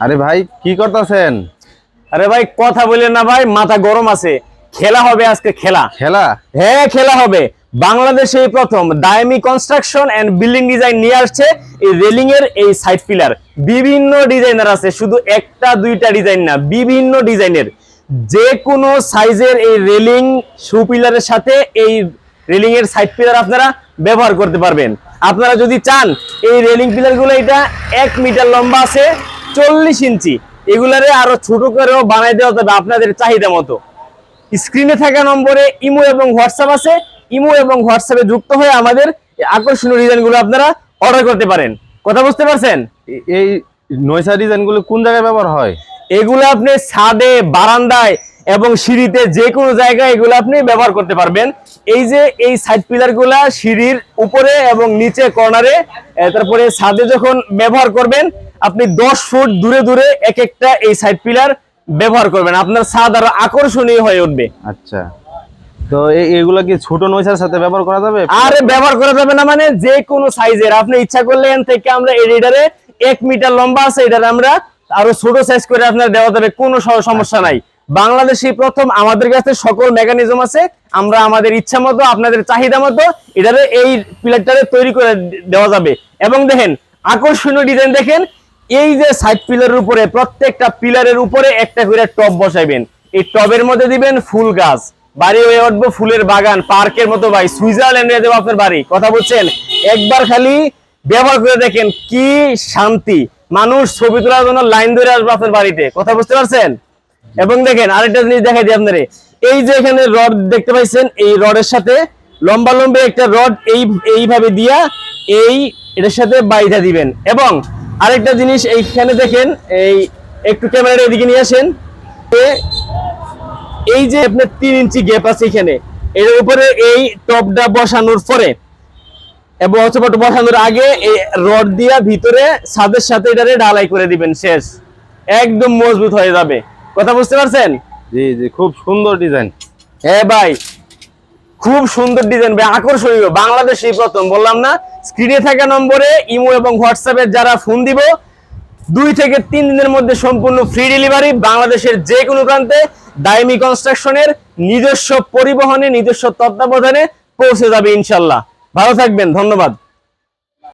আরে ভাই কি করতেছেন? আরে ভাই কথা বললেন না ভাই, মাথা গরম আছে। খেলা হবে আজকে, খেলা। খেলা? হ্যাঁ, খেলা হবে। বাংলাদেশে এই প্রথম দাইমি কনস্ট্রাকশন এন্ড বিল্ডিং ডিজাইন নিয়ে আসছে এই রেলিং এর এই সাইড পিলার। বিভিন্ন ডিজাইনার আছে, শুধু একটা দুইটা ডিজাইন না, বিভিন্ন ডিজাইনের যে কোনো সাইজের এই রেলিং শু পিলারের সাথে এই রেলিং এর সাইড পিলার আপনারা ব্যবহার করতে পারবেন। আপনারা যদি চান এই রেলিং পিলার গুলো, এটা 1 মিটার লম্বা আছে, 40 ইঞ্চি, এগুলারে আরো ছোট করেও বানাই দেওয়া যাবে আপনাদের চাহিদা মতো। স্ক্রিনে থাকা নম্বরে ইমো এবং হোয়াটসঅ্যাপ আছে, ইমো এবং হোয়াটসঅ্যাপে যুক্ত হয়ে আমাদের আকর্ষণীয় ডিজাইনগুলো আপনারা অর্ডার করতে পারেন। কথা বুঝতে পারছেন? এই নয়সা ডিজাইনগুলো কোন জায়গায় ব্যবহার হয়? এগুলো আপনি ছাদে, বারান্দায় এবং সিঁড়িতে যে কোনো জায়গায় এগুলো আপনি ব্যবহার করতে পারবেন। এই যে এই সাইড পিলার গুলা সিঁড়ির উপরে এবং নিচে কর্নারে, তারপরে ছাদে যখন ব্যবহার করবেন আপনি 10 ফুট দূরে দূরে এক একটা এই সাইড পিলার ব্যবহার করবেন, আপনার ছাদ আরো আকর্ষণীয় হয়ে উঠবে। আচ্ছা, তো এগুলা কি ছোট নয়সার সাথে ব্যবহার করা যাবে? আরে ব্যবহার করা যাবে না মানে, যে কোনো সাইজের আপনি ইচ্ছা করলে এখান থেকে আমরা এটারে 1 মিটার লম্বা আছে, এটারে আমরা আরো ছোট সাইজ করে আপনার দেওয়া যাবে, কোনো সমস্যা নাই। বাংলাদেশে প্রথম আমাদের কাছে সকল মেকানিজম আছে, আমরা আমাদের ইচ্ছা মতো আপনাদের চাহিদা মতো এটারে এই পিলারটারে তৈরি করে দেওয়া যাবে। এবং দেখেন আকর্ষণীয় ডিজাইন দেখেন, এই যে সাইড পিলারের উপরে প্রত্যেকটা পিলারের উপরে একটা করে টব বসাইবেন, এই টবের মধ্যে দিবেন ফুল গাছ, বাড়ি হয়ে উঠবো ফুলের বাগান, পার্কের মতো। ভাই সুইজারল্যান্ডে দেবো আপনার বাড়ি। কথা বলছেন? একবার খালি ব্যবহার করে দেখেন কি শান্তি, মানুষ ছবি তোলার জন্য লাইন ধরে আসবে আপনার বাড়িতে। কথা বুঝতে পারছেন? এবং দেখেন আরেকটা জিনিস দেখাই দিই আপনারে, এই যে এখানে রড দেখতে পাইছেন, এই রডের সাথে লম্বা লম্বা একটা রড এইভাবে দিয়া এটার সাথে বাইধা দিবেন। এবং আরেকটা জিনিস এইখানে দেখেন, এই একটু ক্যামেরাটা এদিকে নিয়ে আসেন, এই যে আপনার 3 ইঞ্চি গ্যাপ আছে এখানে, এর উপরে এই টপটা বসানোর পরে এবং হচ্ছে বসানোর আগে এই রড দিয়া ভিতরে ছাদের সাথে এটারে ঢালাই করে দিবেন, শেষ, একদম মজবুত হয়ে যাবে। কথা বুঝতে পারছেন? জি জি, খুব সুন্দর ডিজাইন। হ্যাঁ ভাই, খুব সুন্দর ডিজাইন ভাই, আকর্ষণীয়। বাংলাদেশে প্রথম, বললাম না? স্ক্রিনে থাকা নম্বরে ইমো এবং হোয়াটসঅ্যাপে যারা ফোন দিব, 2 থেকে 3 দিনের মধ্যে সম্পূর্ণ ফ্রি ডেলিভারি, বাংলাদেশের যে কোনো প্রান্তে দাইমি কনস্ট্রাকশনের নিজস্ব পরিবহনে, নিজস্ব তত্ত্বাবধানে পৌঁছে যাবে ইনশাল্লাহ। ভালো থাকবেন, ধন্যবাদ।